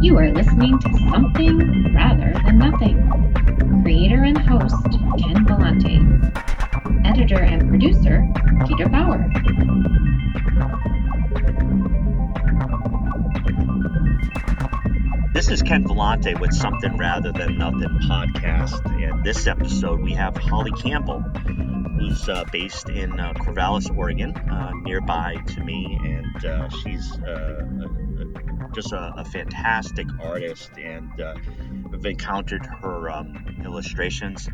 You are listening to Something Rather Than Nothing. Creator and host, Ken Vellante. Editor and producer, Peter Bauer. This is Ken Vellante with Something Rather Than Nothing podcast. And this episode, we have Holly Campbell, who's based in Corvallis, Oregon, nearby to me. And she's just a fantastic artist. And I've encountered her illustrations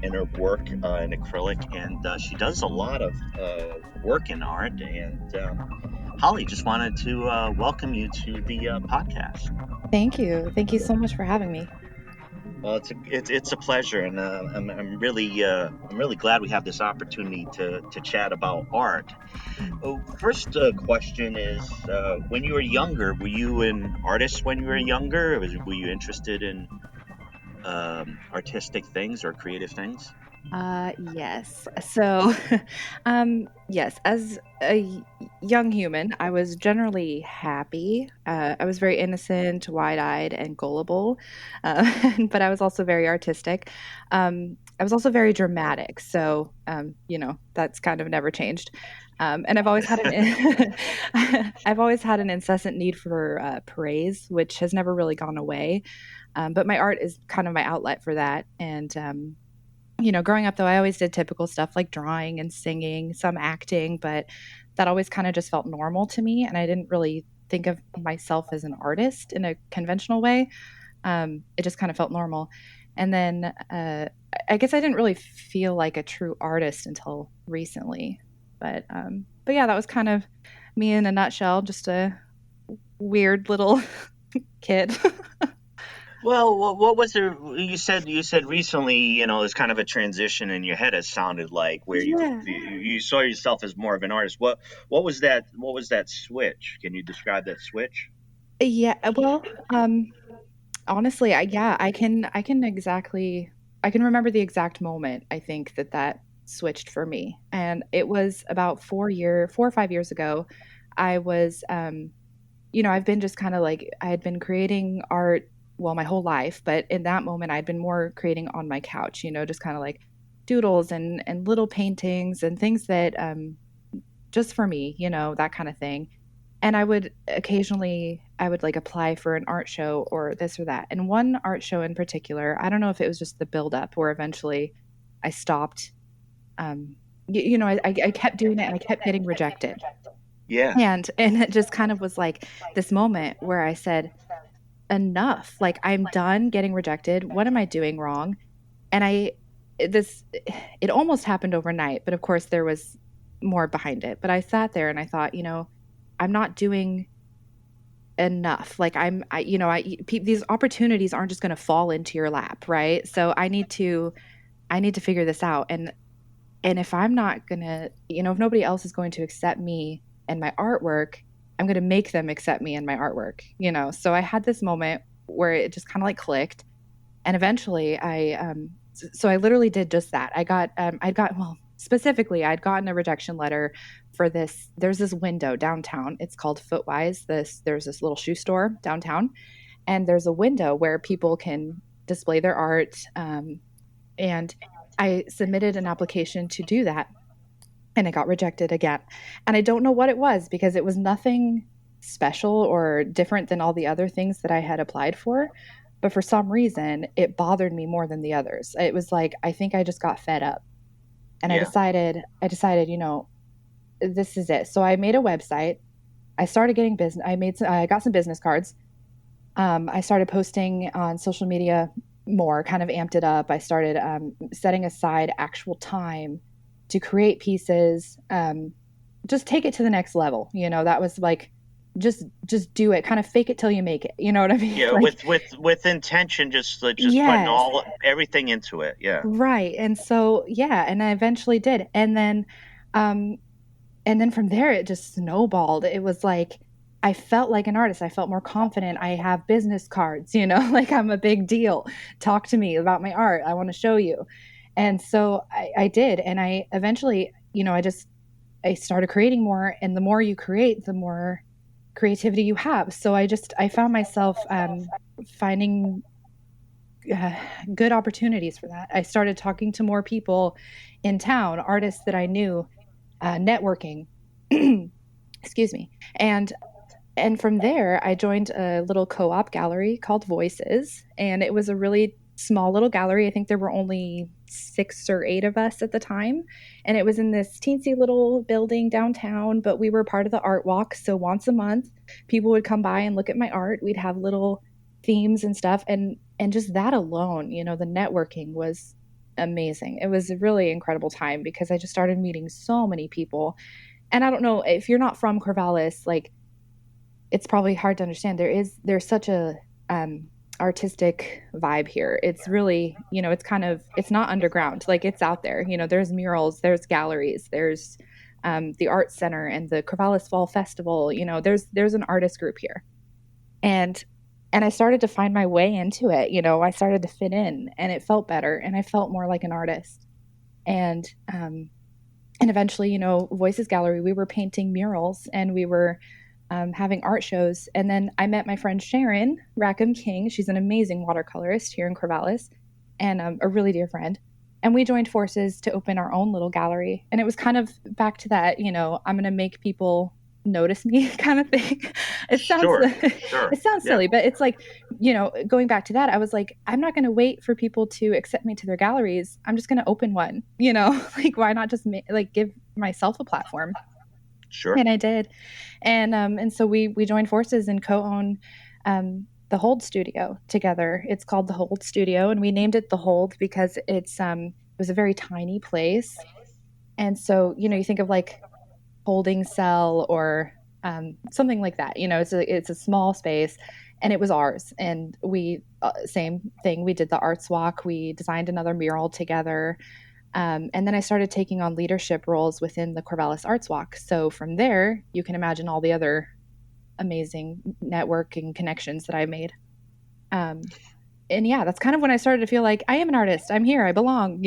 and her work in acrylic. And she does a lot of work in art. And Holly, just wanted to welcome you to the podcast. Thank you. Thank you so much for having me. Well, it's a pleasure, and I'm really glad we have this opportunity to chat about art. First question is, when you were younger, were you an artist when you were younger? Were you interested in artistic things or creative things? Yes. So, yes, as a young human, I was generally happy. I was very innocent, wide-eyed, and gullible, but I was also very artistic. I was also very dramatic. So, that's kind of never changed. And I've always had I've always had an incessant need for praise, which has never really gone away. But my art is kind of my outlet for that. And growing up, though, I always did typical stuff like drawing and singing, some acting, but that always kind of just felt normal to me. And I didn't really think of myself as an artist in a conventional way. It just kind of felt normal. And then I guess I didn't really feel like a true artist until recently. But yeah, that was kind of me in a nutshell, just a weird little kid. Well, what was there? You said recently, there's kind of a transition in your head. It sounded like where Yeah. you saw yourself as more of an artist. What was that? What was that switch? Can you describe that switch? Yeah, well, honestly, I can remember the exact moment I think that switched for me. And it was about 4 or 5 years ago. I was I've been just kind of like I had been creating art well my whole life, but in that moment I'd been more creating on my couch, just kind of like doodles and little paintings and things that just for me, that kind of thing. And I would like apply for an art show or this or that. And one art show in particular, I don't know if it was just the buildup where eventually I stopped. I kept doing it and I kept getting rejected. Yeah. And it just kind of was like this moment where I said, enough. Like, I'm done getting rejected. What am I doing wrong? And it almost happened overnight, but of course there was more behind it. But I sat there and I thought, I'm not doing enough. Like these opportunities aren't just going to fall into your lap, right? So I need to figure this out. And if I'm not going to, if nobody else is going to accept me and my artwork, I'm going to make them accept me and my artwork, So I had this moment where it just kind of like clicked. And eventually so I literally did just that. I'd gotten a rejection letter for this. There's this window downtown. It's called Footwise. There's this little shoe store downtown. And there's a window where people can display their art. And I submitted an application to do that. And it got rejected again. And I don't know what it was because it was nothing special or different than all the other things that I had applied for. But for some reason, it bothered me more than the others. It was like, I think I just got fed up. And Yeah. I decided, this is it. So I made a website. I started getting business. I got some business cards. I started posting on social media more, kind of amped it up. I started setting aside actual time to create pieces, just take it to the next level. That was like, just do it, kind of fake it till you make it. You know what I mean? Yeah, Like, with intention, just putting yes, everything into it. Yeah. right. And so, yeah, and I eventually did. Um, and then from there, it just snowballed. It was like, I felt like an artist. I felt more confident. I have business cards, like I'm a big deal. Talk to me about my art. I want to show you. And so I did. And I eventually, I started creating more. And the more you create, the more creativity you have. So I found myself finding good opportunities for that. I started talking to more people in town, artists that I knew, networking. Excuse me. And from there, I joined a little co-op gallery called Voices, and it was a really small little gallery. I think there were only 6 or 8 of us at the time, and it was in this teensy little building downtown, but we were part of the art walk. So once a month, people would come by and look at my art. We'd have little themes and stuff, and just that alone, the networking was amazing. It was a really incredible time because I just started meeting so many people. And I don't know if you're not from Corvallis, like, it's probably hard to understand. There's such a artistic vibe here. It's really, it's not underground. Like, it's out there. There's murals, there's galleries, there's the Arts Center and the Corvallis Fall Festival. There's an artist group here, and I started to find my way into it. I started to fit in, and it felt better, and I felt more like an artist. And eventually, Voices Gallery, we were painting murals, and we were having art shows. And then I met my friend Sharon Rackham King. She's an amazing watercolorist here in Corvallis, and a really dear friend. And we joined forces to open our own little gallery. And it was kind of back to that, I'm going to make people notice me kind of thing. It sounds Sure. It sounds silly, but it's like, going back to that, I was like, I'm not going to wait for people to accept me to their galleries. I'm just going to open one, like, why not just give myself a platform? Sure. And I did. And so we joined forces and co-own the Hold Studio together. It's called the Hold Studio, and we named it the Hold because it was a very tiny place. And so, you think of like holding cell or something like that. It's a small space, and it was ours. And we same thing. We did the arts walk. We designed another mural together. And then I started taking on leadership roles within the Corvallis Arts Walk. So from there, you can imagine all the other amazing networking connections that I made. And yeah, that's kind of when I started to feel like I am an artist. I'm here. I belong,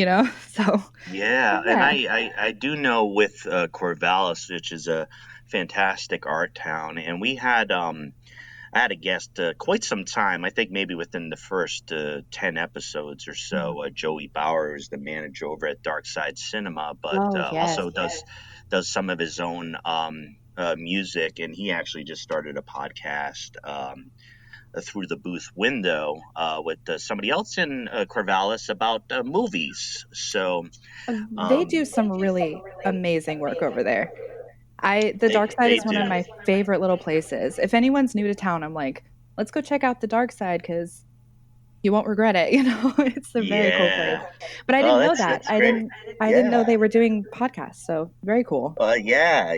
So Yeah, and I do know with Corvallis, which is a fantastic art town, and I had a guest quite some time. I think maybe within the first 10 episodes or so. Joey Bauer is the manager over at Dark Side Cinema, but also does some of his own music, and he actually just started a podcast through the booth window with somebody else in Corvallis about movies. So they do some really amazing work over there. The Dark Side is one of my favorite little places. If anyone's new to town, I'm like, let's go check out the Dark Side because you won't regret it. It's a very cool place. But I didn't know that. I didn't know they were doing podcasts. So very cool. Yeah.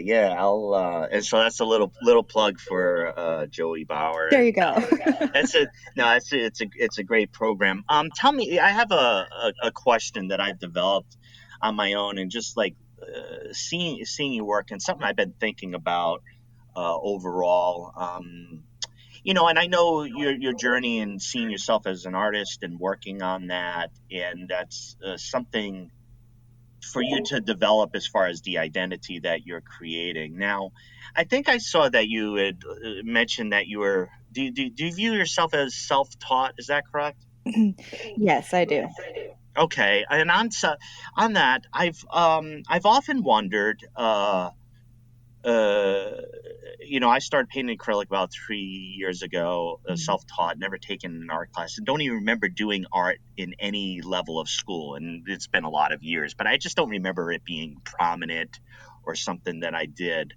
And so that's a little plug for Joey Bauer. There you go. It's a great program. Tell me, I have a question that I've developed on my own, and just like seeing you work, and something I've been thinking about overall. And I know your journey and seeing yourself as an artist and working on that, and that's something for you to develop as far as the identity that you're creating. Now, I think I saw that you had mentioned that you were. Do you view yourself as self-taught? Is that correct? Yes, I do. Okay, and on that, I've often wondered. I started painting acrylic about 3 years ago, self-taught, never taken an art class, and don't even remember doing art in any level of school. And it's been a lot of years, but I just don't remember it being prominent or something that I did.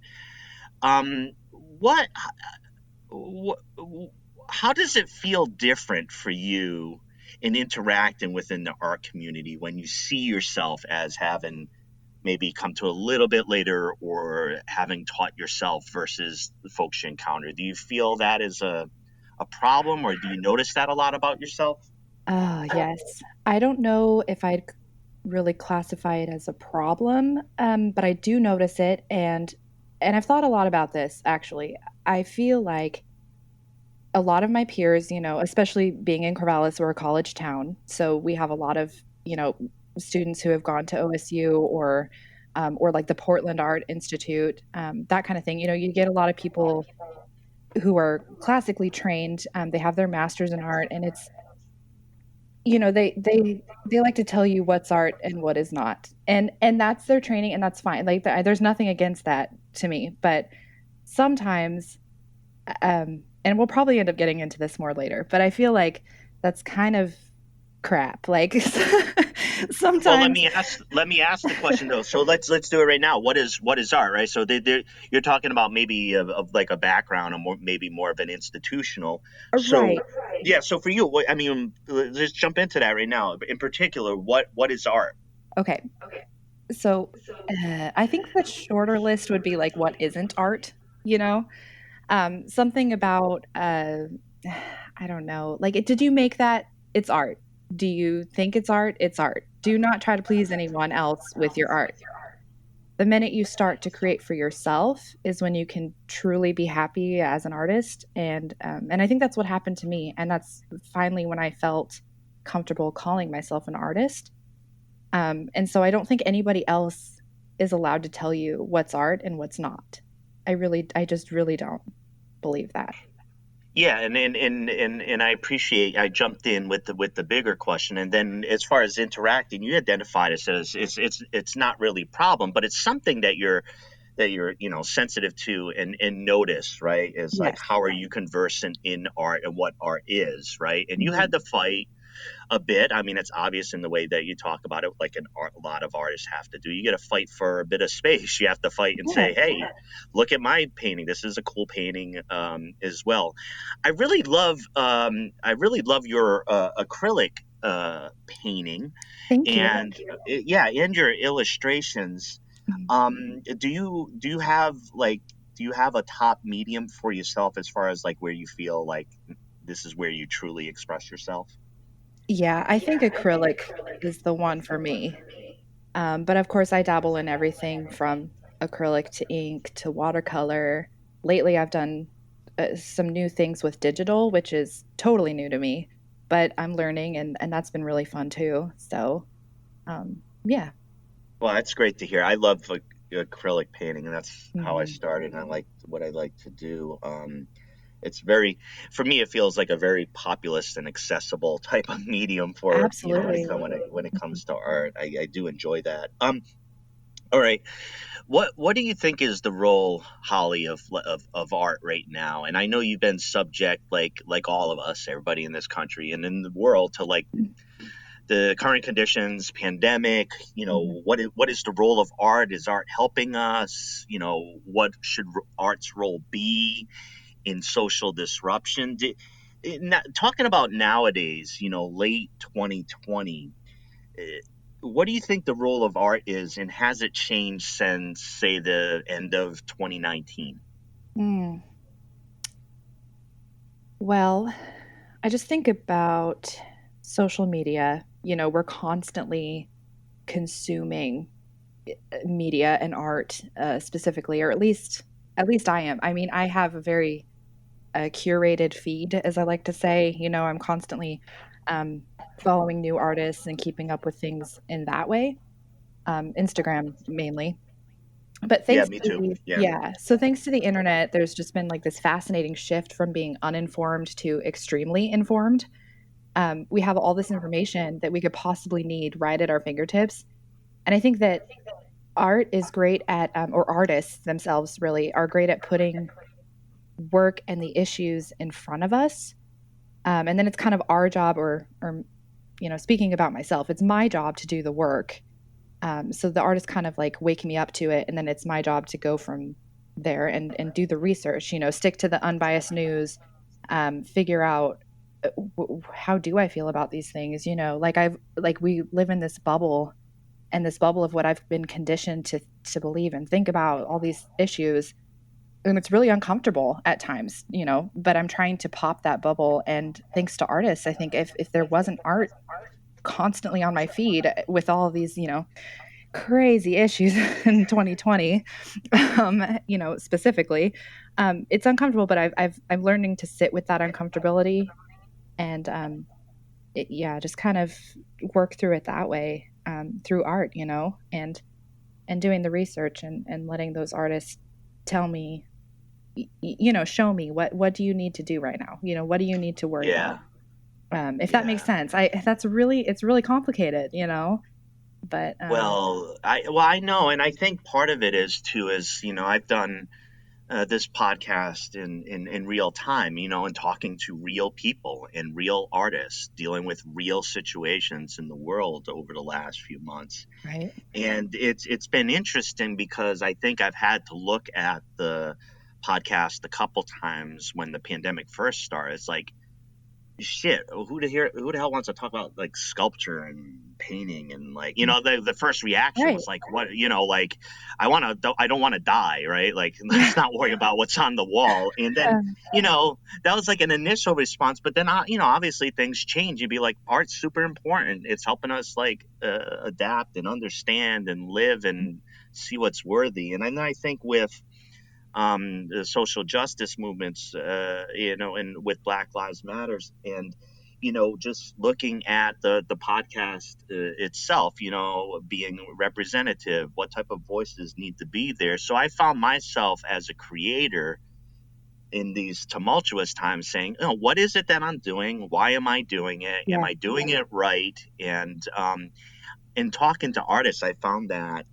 How does it feel different for you in interacting within the art community when you see yourself as having maybe come to a little bit later, or having taught yourself versus the folks you encounter? Do you feel that is a problem, or do you notice that a lot about yourself? Yes. I don't know if I'd really classify it as a problem, but I do notice it, and I've thought a lot about this, actually. I feel like a lot of my peers, especially being in Corvallis, we're a college town, so we have a lot of, students who have gone to OSU or like the Portland Art Institute, that kind of thing. You get a lot of people who are classically trained. They have their masters in art, and it's, you know, they like to tell you what's art and what is not, and that's their training, and that's fine. Like there's nothing against that to me, but sometimes, and we'll probably end up getting into this more later, but I feel like that's kind of crap. Like Well, sometimes, let me ask the question though. So let's do it right now. What is art, right? So you're talking about maybe of like a background, or maybe more of an institutional. So right? yeah. So for you, I mean, let's jump into that right now. In particular, what is art? Okay, so I think the shorter list would be like what isn't art, you know? Something about I don't know. Like, did you make that? It's art. Do you think it's art? It's art. Do not try to please anyone else with your art. The minute you start to create for yourself is when you can truly be happy as an artist, and I think that's what happened to me, and that's finally when I felt comfortable calling myself an artist. And so I don't think anybody else is allowed to tell you what's art and what's not. I just really don't believe that. Yeah, and I appreciate I jumped in with the bigger question, and then as far as interacting, you identified it as it's not really a problem, but it's something that you're sensitive to and notice, right? Is like Yes. how are you conversant in art and what art is, right? And you Mhm. had to fight a bit. I mean, it's obvious in the way that you talk about it, like a lot of artists have to do. You got to fight for a bit of space. You have to fight and Yeah. say, "Hey, look at my painting. This is a cool painting as well." I really love your acrylic painting, Thank you. and yeah, and your illustrations. Mhm. Do you have like do you have a top medium for yourself as far as like where you feel like this is where you truly express yourself? Yeah, I think acrylic is the one for me. But of course, I dabble in everything from acrylic to ink to watercolor. Lately, I've done some new things with digital, which is totally new to me, but I'm learning, and that's been really fun too. So, yeah. Well, that's great to hear. I love acrylic painting, and that's how I Mhm. started. And I like what I like to do. It's very, for me, it feels like a very populist and accessible type of medium for Absolutely. when it Mhm. comes to art. I do enjoy that. All right. What do you think is the role, Holly, of art right now? And I know you've been subject, like all of us, everybody in this country and in the world, to like the current conditions, pandemic. Mhm. What is the role of art? Is art helping us? What should art's role be in social disruption? Talking about nowadays, late 2020. eh, What do you think the role of art is, and has it changed since, say, the end of 2019? Mm. Well, I just think about social media. You know, we're constantly consuming media and art, specifically, or at least I am. I mean, I have a very curated feed, as I like to say. You know, I'm constantly um, following new artists and keeping up with things in that way. Instagram mainly. But Yeah, thanks me to too. the Yeah. yeah, so thanks to the internet, there's just been like this fascinating shift from being uninformed to extremely informed. We have all this information that we could possibly need right at our fingertips, and I think that art is great at, or artists themselves really are great at putting work and the issues in front of us. And then it's kind of our job, or speaking about myself, it's my job to do the work. So the artists kind of like wake me up to it, and then it's my job to go from there and do the research. You know, stick to the unbiased news, figure out how do I feel about these things. You know, like we live in this bubble, and this bubble of what I've been conditioned to believe and think about all these issues, and it's really uncomfortable at times, but I'm trying to pop that bubble. And thanks to artists, I think if there wasn't art constantly on my feed with all of these, crazy issues in 2020, specifically, it's uncomfortable, but I'm learning to sit with that uncomfortability, and yeah, just kind of work through it that way, through art, and doing the research, and letting those artists tell me show me what do you need to do right now? What do you need to worry Yeah. about? If that makes sense. It's really complicated, but Well, I know, and I think part of it is too is I've done this podcast in real time, and talking to real people and real artists dealing with real situations in the world over the last few months. right. And it's been interesting because I think I've had to look at the podcast a couple times when the pandemic first started. It's like, shit, who the hell wants to talk about like sculpture and painting and like the first reaction Right. was like, what, like I don't want to die, right? Like let's not worry about what's on the wall. And then that was like an initial response, but then obviously things change. You'd be like, art's super important, it's helping us like adapt and understand and live and see what's worthy. And then I think with the social justice movements, and with Black Lives Matters, and just looking at the podcast itself, being representative, what type of voices need to be there. So I found myself as a creator in these tumultuous times saying, what is it that I'm doing? Why am I doing it? Yeah. Am I doing it right? And in talking to artists, I found that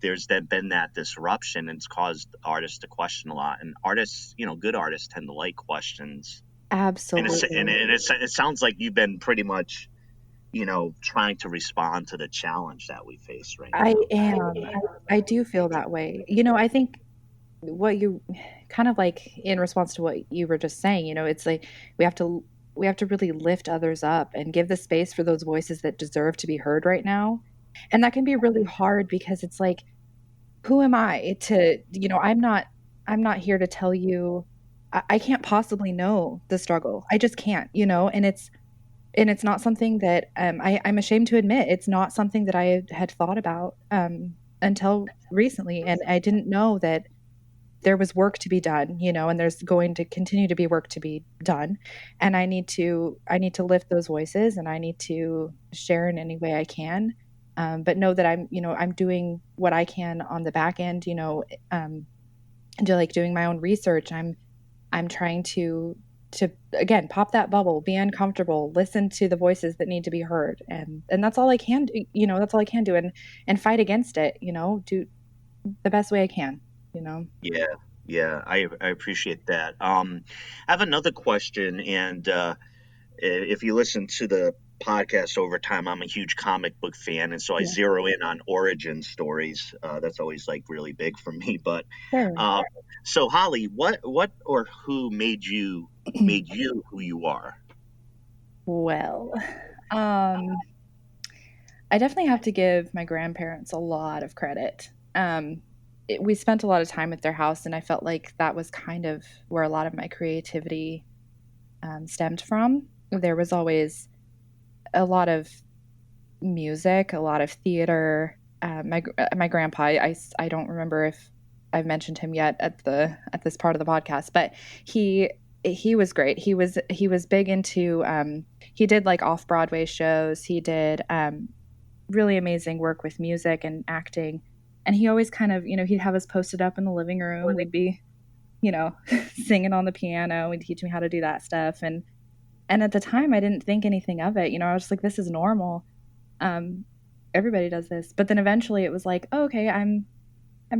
there's been that disruption, and it's caused artists to question a lot. And artists, good artists tend to like questions. Absolutely. And it sounds like you've been pretty much, trying to respond to the challenge that we face right now. I am. I do feel that way. I think what you kind of like in response to what you were just saying, it's like we have to really lift others up and give the space for those voices that deserve to be heard right now. And that can be really hard because it's like, who am I to, I'm not here to tell you, I can't possibly know the struggle. I just can't, and it's not something that I'm ashamed to admit. It's not something that I had thought about until recently. And I didn't know that there was work to be done, and there's going to continue to be work to be done. And I need to lift those voices, and I need to share in any way I can. But know that I'm doing what I can on the back end, like doing my own research. I'm trying to again pop that bubble, be uncomfortable, listen to the voices that need to be heard, and that's all I can do. That's all I can do, and fight against it. Do the best way I can. Yeah, I appreciate that. I have another question, and if you listen to the podcast over time, I'm a huge comic book fan, and so I zero in on origin stories. That's always like really big for me. But Sure. So Holly, what or who made you who you are? Well, I definitely have to give my grandparents a lot of credit. We spent a lot of time at their house, and I felt like that was kind of where a lot of my creativity stemmed from. There was always a lot of music, a lot of theater. My grandpa, I don't remember if I've mentioned him yet at this part of the podcast, but he was great. He was big into he did like off-Broadway shows. He did really amazing work with music and acting. And he always kind of, he'd have us posted up in the living room. We'd be, singing on the piano and teach me how to do that stuff. And at the time I didn't think anything of it. I was just like, this is normal. Everybody does this. But then eventually it was like, oh, okay, I'm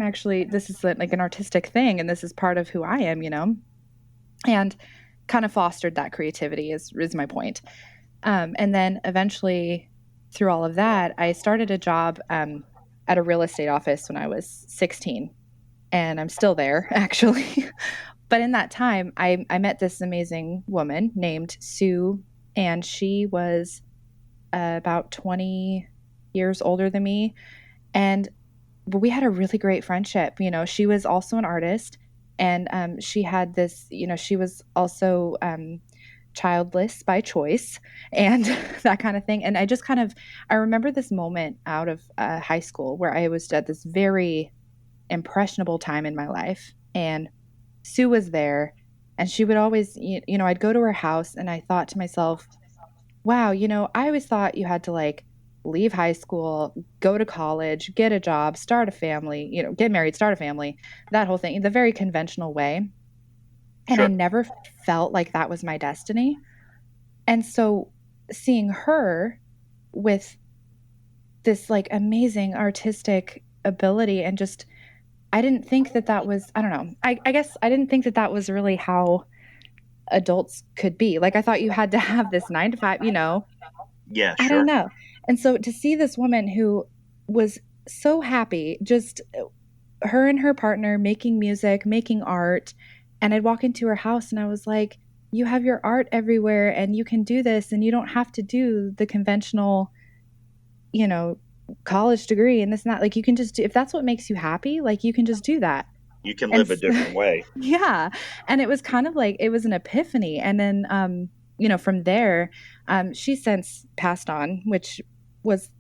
actually, this is like an artistic thing, and this is part of who I am, and kind of fostered that creativity is my point. And then eventually through all of that, I started a job at a real estate office when I was 16, and I'm still there actually. But in that time, I met this amazing woman named Sue, and she was about 20 years older than me. And we had a really great friendship. She was also an artist, and she had this, she was also childless by choice and that kind of thing. And I remember this moment out of high school where I was at this very impressionable time in my life, and Sue was there, and she would always, I'd go to her house, and I thought to myself, wow, I always thought you had to like leave high school, go to college, get a job, start a family, get married, start a family, that whole thing, the very conventional way. And I Sure. never felt like that was my destiny. And so seeing her with this like amazing artistic ability and just, I didn't think that that was, I don't know. I guess I didn't think that that was really how adults could be. Like I thought you had to have this 9 to 5, Yeah, I don't sure. know. And so to see this woman who was so happy, just her and her partner making music, making art, and I'd walk into her house and I was like, you have your art everywhere and you can do this and you don't have to do the conventional, you know, college degree and this and that. Like you can just do, if that's what makes you happy, like you can just do that. You can And live a different way. yeah. And it was kind of like it was an epiphany. And then from there, she since passed on, which was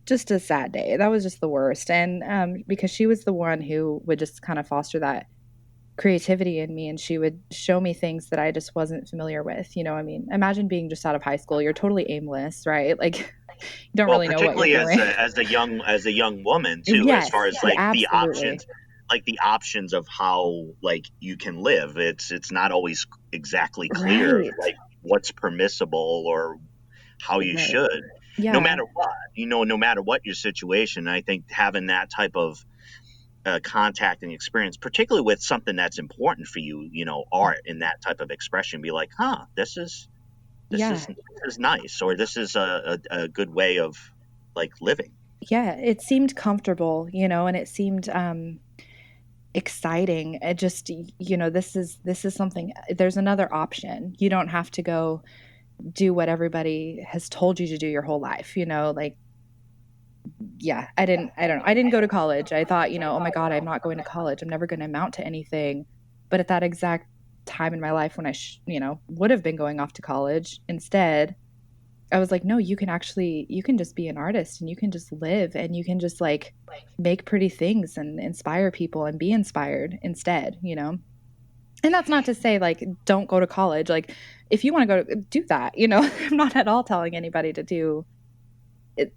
just a sad day. That was just the worst. And because she was the one who would just kind of foster that creativity in me and she would show me things that I just wasn't familiar with. I mean, imagine being just out of high school, you're totally aimless, right? Like you don't Well, really know what you're particularly doing. as a young woman too, as Yes, far as yeah, like absolutely. the options of how like you can live. It's not always exactly clear Right. like what's permissible or how you Right. should, no Yeah. matter what, no matter what your situation. I think having that type of contact and experience, particularly with something that's important for you, art and that type of expression, be like, huh, Yeah. this is nice, or this is a good way of like living. Yeah. It seemed comfortable, and it seemed exciting. It just, this is something, there's another option. You don't have to go do what everybody has told you to do your whole life, like yeah, I don't know. I didn't go to college. I thought, oh my God, I'm not going to college. I'm never going to amount to anything. But at that exact time in my life when I, would have been going off to college instead, I was like, no, you can just be an artist and you can just live and you can just like make pretty things and inspire people and be inspired instead. And that's not to say like, don't go to college. Like if you want to do that, I'm not at all telling anybody to do it,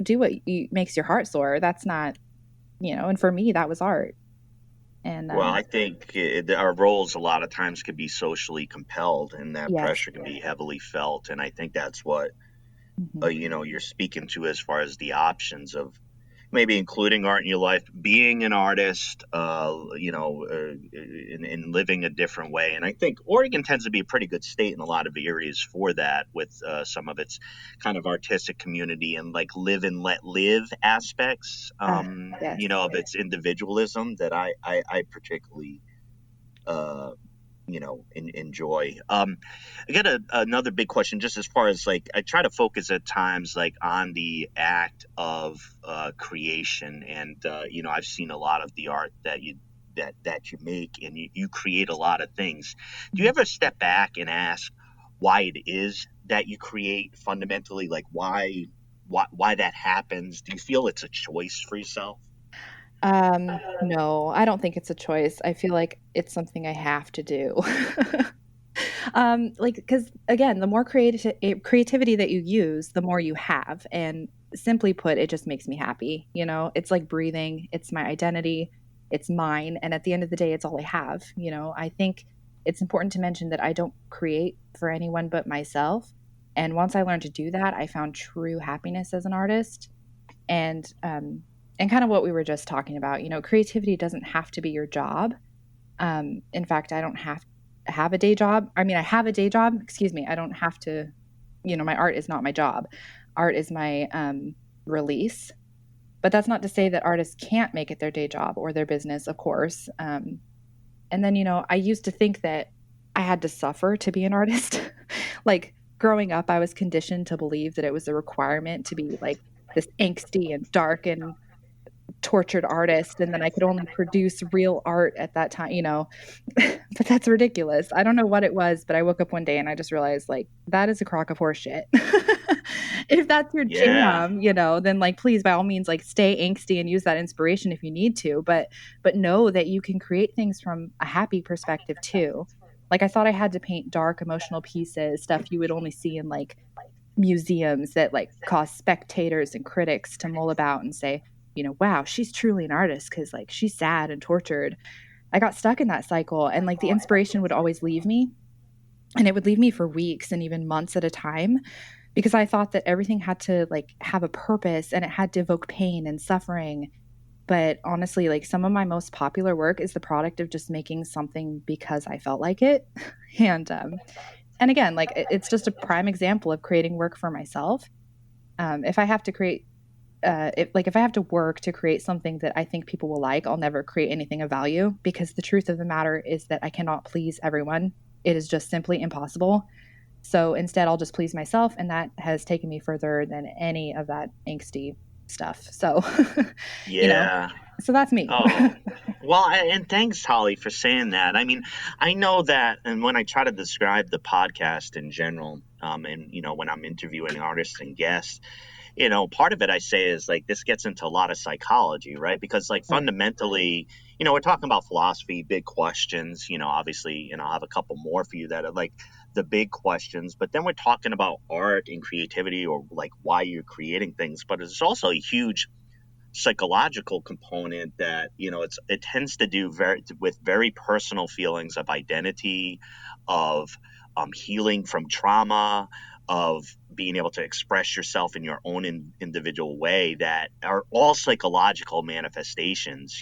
do what makes your heart soar. That's not, and for me, that was art. And Well, I think our roles a lot of times can be socially compelled, and that yes. pressure can be heavily felt. And I think that's what Hmm. you're speaking to as far as the options of maybe including art in your life, being an artist, and living a different way. And I think Oregon tends to be a pretty good state in a lot of areas for that, with some of its kind of artistic community and like live and let live aspects, Yes. of its individualism that I particularly uh, enjoy. I got another big question, just as far as like I try to focus at times like on the act of creation, and I've seen a lot of the art that you make, and you create a lot of things. Do you ever step back and ask why it is that you create fundamentally, like why that happens? Do you feel it's a choice for yourself? No, I don't think it's a choice. I feel like it's something I have to do. Like, because again, the more creativity that you use, the more you have. And simply put, it just makes me happy. It's like breathing. It's my identity. It's mine. And at the end of the day, it's all I have. I think it's important to mention that I don't create for anyone but myself. And once I learned to do that, I found true happiness as an artist. And kind of what we were just talking about, creativity doesn't have to be your job. In fact, I don't have a day job. I mean, I have a day job. Excuse me. I don't have to. My art is not my job. Art is my release. But that's not to say that artists can't make it their day job or their business, of course. And then, I used to think that I had to suffer to be an artist. Like growing up, I was conditioned to believe that it was a requirement to be like this angsty and dark and tortured artist, and then I could only produce real art at that time. But that's ridiculous. I don't know what it was, but I woke up one day and I just realized like that is a crock of horse shit. If that's your Yeah. jam, then like please by all means like stay angsty and use that inspiration if you need to, but know that you can create things from a happy perspective too. Like I thought I had to paint dark emotional pieces, stuff you would only see in like museums that like cause spectators and critics to mull about and say, wow, she's truly an artist because like she's sad and tortured. I got stuck in that cycle, and like the inspiration would always leave me, and it would leave me for weeks and even months at a time, because I thought that everything had to like have a purpose and it had to evoke pain and suffering. But honestly, like some of my most popular work is the product of just making something because I felt like it. And again, like it's just a prime example of creating work for myself. If I have to create, if I have to work to create something that I think people will like, I'll never create anything of value, because the truth of the matter is that I cannot please everyone. It is just simply impossible. So instead, I'll just please myself, and that has taken me further than any of that angsty stuff. So, Yeah. So that's me. Oh, well, and thanks, Holly, for saying that. I mean, I know that, and when I try to describe the podcast in general, and when I'm interviewing artists and guests, part of it I say is like this gets into a lot of psychology, right? Because like fundamentally, we're talking about philosophy, big questions. Obviously, I'll have a couple more for you that are like the big questions, but then we're talking about art and creativity, or like why you're creating things. But there's also a huge psychological component that it tends to do with very personal feelings of identity, of healing from trauma, of being able to express yourself in your own individual way, that are all psychological manifestations,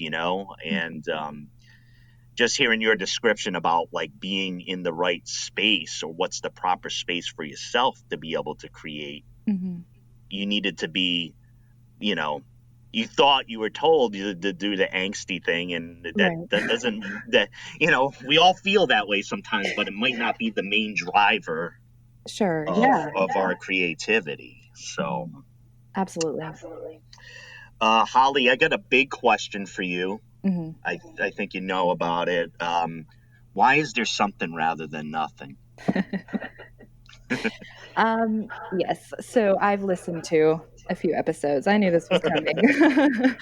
and just hearing your description about like being in the right space, or what's the proper space for yourself to be able to create. You needed to be, you thought you were told to do the angsty thing, and that doesn't, we all feel that way sometimes, but it might not be the main driver of our creativity. So Absolutely. Holly, I got a big question for you. I think you know about it. Why is there something rather than nothing? Yes. So I've listened to a few episodes. I knew this was coming.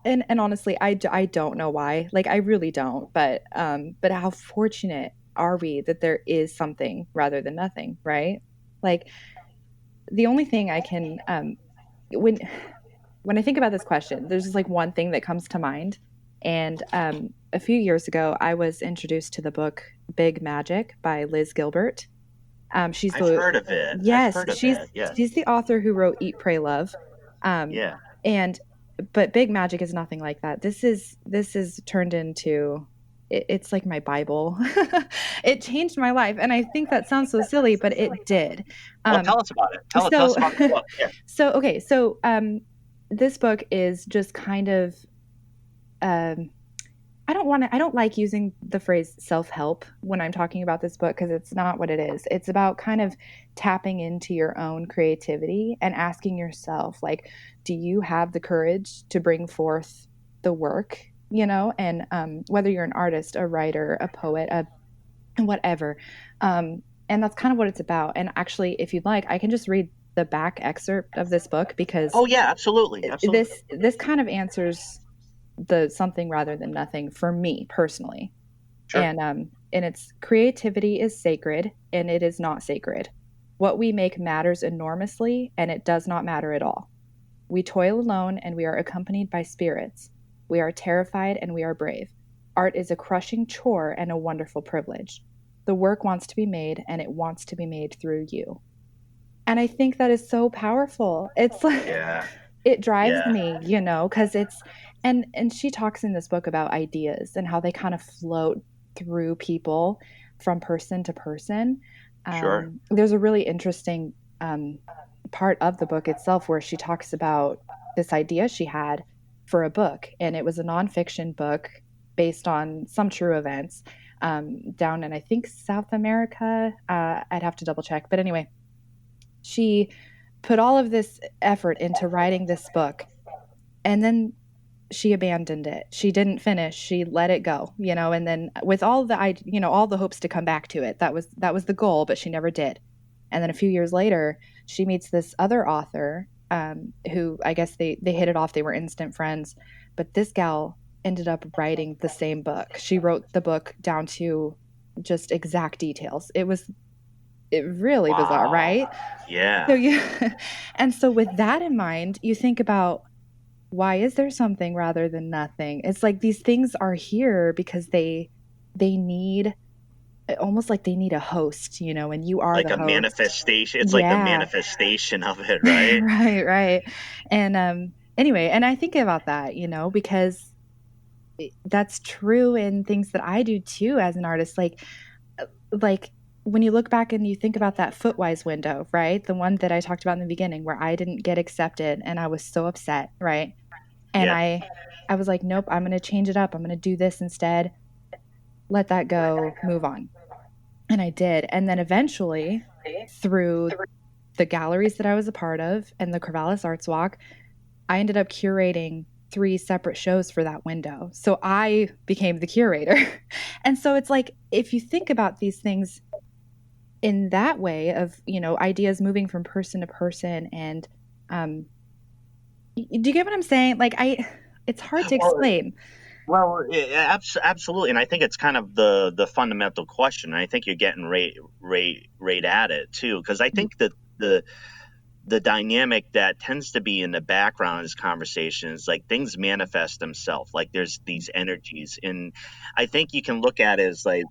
And honestly, I don't know why. Like, I really don't. But how fortunate are we that there is something rather than nothing, right? Like, the only thing I can, when I think about this question, there's just like one thing that comes to mind. And a few years ago, I was introduced to the book Big Magic by Liz Gilbert. I've heard of it. Yes, she's the author who wrote Eat, Pray, Love. But Big Magic is nothing like that. This is turned into, it's like my Bible. It changed my life, and I think that sounds so silly, but it did. Well, tell us about it. Tell us about the book. Yeah. So this book is just kind of, I don't like using the phrase self-help when I'm talking about this book, because it's not what it is. It's about kind of tapping into your own creativity and asking yourself, like, do you have the courage to bring forth the work, and whether you're an artist, a writer, a poet, whatever. And that's kind of what it's about. And actually, if you'd like, I can just read the back excerpt of this book, because oh yeah, absolutely. This kind of answers the something rather than nothing for me personally. Sure. And it's creativity is sacred, and it is not sacred. What we make matters enormously, and it does not matter at all. We toil alone, and we are accompanied by spirits. We are terrified, and we are brave. Art is a crushing chore and a wonderful privilege. The work wants to be made, and it wants to be made through you. And I think that is so powerful. It's like, it drives me, because it's, and she talks in this book about ideas and how they kind of float through people from person to person. Sure. There's a really interesting part of the book itself where she talks about this idea she had for a book, and it was a nonfiction book based on some true events down in, I think, South America. I'd have to double check, but anyway, she put all of this effort into writing this book, and then she abandoned it. She didn't finish. She let it go, and then with all the hopes to come back to it. That was the goal, but she never did. And then a few years later, she meets this other author who, I guess they hit it off. They were instant friends, but this gal ended up writing the same book. She wrote the book down to just exact details. It really bizarre, right? Yeah. So and so with that in mind, you think about why is there something rather than nothing? It's like these things are here because they need, almost like they need a host, and you are Like the a host. manifestation. It's like a Yeah. manifestation of it, right? Right. And anyway, and I think about that, because that's true in things that I do too as an artist. Like when you look back and you think about that Footwise window, right? The one that I talked about in the beginning where I didn't get accepted and I was so upset, right? And Yeah. I was like, nope, I'm going to change it up. I'm going to do this instead. Let that go, move on. And I did. And then eventually, through the galleries that I was a part of and the Corvallis Arts Walk, I ended up curating 3 separate shows for that window. So I became the curator. And so it's like, if you think about these things in that way of, ideas moving from person to person and, do you get what I'm saying? Like it's hard to Well, explain. well, absolutely, and I think it's kind of the fundamental question. And I think you're getting right at it too, because I think that the dynamic that tends to be in the background of this conversation is like things manifest themselves. Like there's these energies, and I think you can look at it as like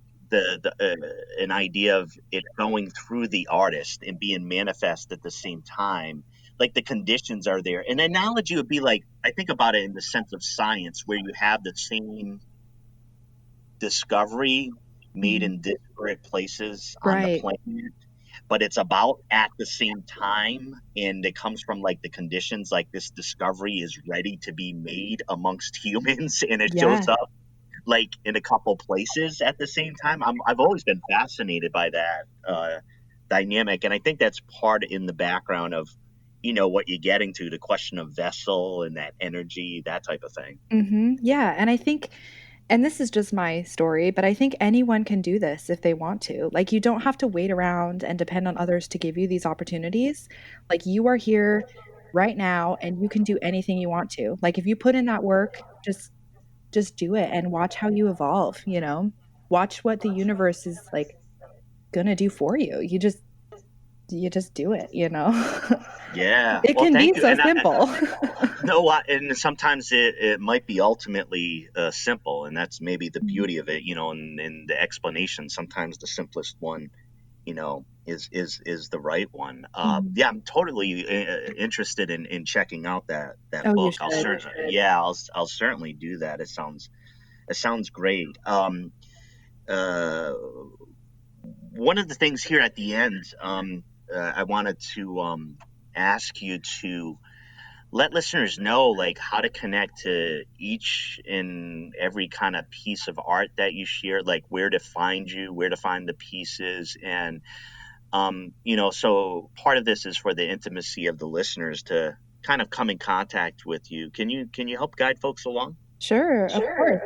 an idea of it going through the artist and being manifest at the same time. Like the conditions are there. An analogy would be like, I think about it in the sense of science, where you have the same discovery made in disparate places on the Right. planet, but it's about at the same time, and it comes from like the conditions, like this discovery is ready to be made amongst humans, and it shows Yeah. up like in a couple places at the same time. I've always been fascinated by that dynamic, and I think that's part in the background of what you're getting to, the question of vessel and that energy, that type of thing. Yeah, and I think, and this is just my story, but I think anyone can do this if they want to. Like, you don't have to wait around and depend on others to give you these opportunities. Like, you are here right now and you can do anything you want to. Like, if you put in that work, just do it and watch how you evolve. Watch what the universe is like going to do for you. You just do it. Yeah, It well, can be thank you. so And simple. no, and sometimes it might be ultimately simple, and that's maybe the Mhm. beauty of it, and the explanation. Sometimes the simplest one, is the right one. Mhm. Yeah, I'm totally interested in checking out that Oh, you book. I'll should. certainly, yeah, I'll certainly do that. It sounds great. Uh, One of the things here at the end, I wanted to ask you to let listeners know like how to connect to each and every kind of piece of art that you share, like where to find you, where to find the pieces, and so part of this is for the intimacy of the listeners to kind of come in contact with you. Can you help guide folks along? Sure, of course.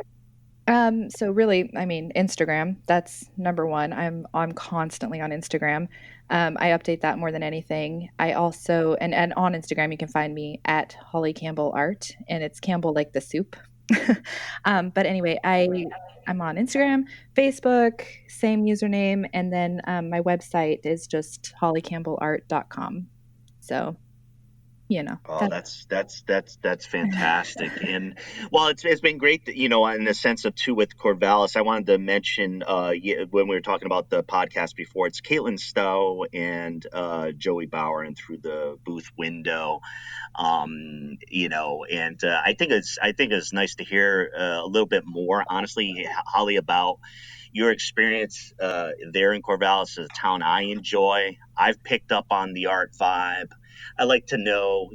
So really, I mean, Instagram, that's number one. I'm constantly on Instagram. I update that more than anything. I also and on Instagram you can find me at Holly Campbell Art, and it's Campbell like the soup. But anyway, I'm on Instagram, Facebook, same username, and then my website is just hollycampbellart.com. So, Oh, that's that's fantastic. And well, it's been great that, in the sense of too with Corvallis. I wanted to mention when we were talking about the podcast before, it's Caitlin Stowe and Joey Bauer, and through the booth window. And I think it's nice to hear a little bit more, honestly, Holly, about your experience there in Corvallis, is a town I enjoy. I've picked up on the art vibe. I like to know,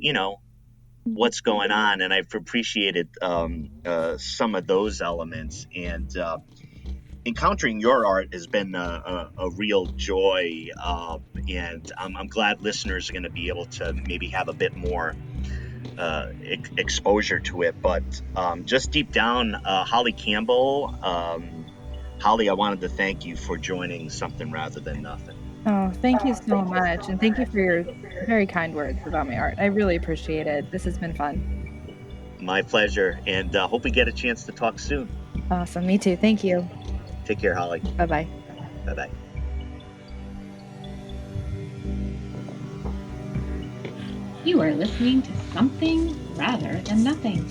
what's going on, and I've appreciated some of those elements. And encountering your art has been a real joy. And I'm glad listeners are going to be able to maybe have a bit more exposure to it. But just deep down, Holly Campbell, Holly, I wanted to thank you for joining Something Rather Than Nothing. Oh, thank you so much. And thank you for your very kind words about my art. I really appreciate it. This has been fun. My pleasure, and hope we get a chance to talk soon. Awesome. Me too. Thank you. Take care, Holly. Bye bye. Bye bye. You are listening to Something rather than nothing.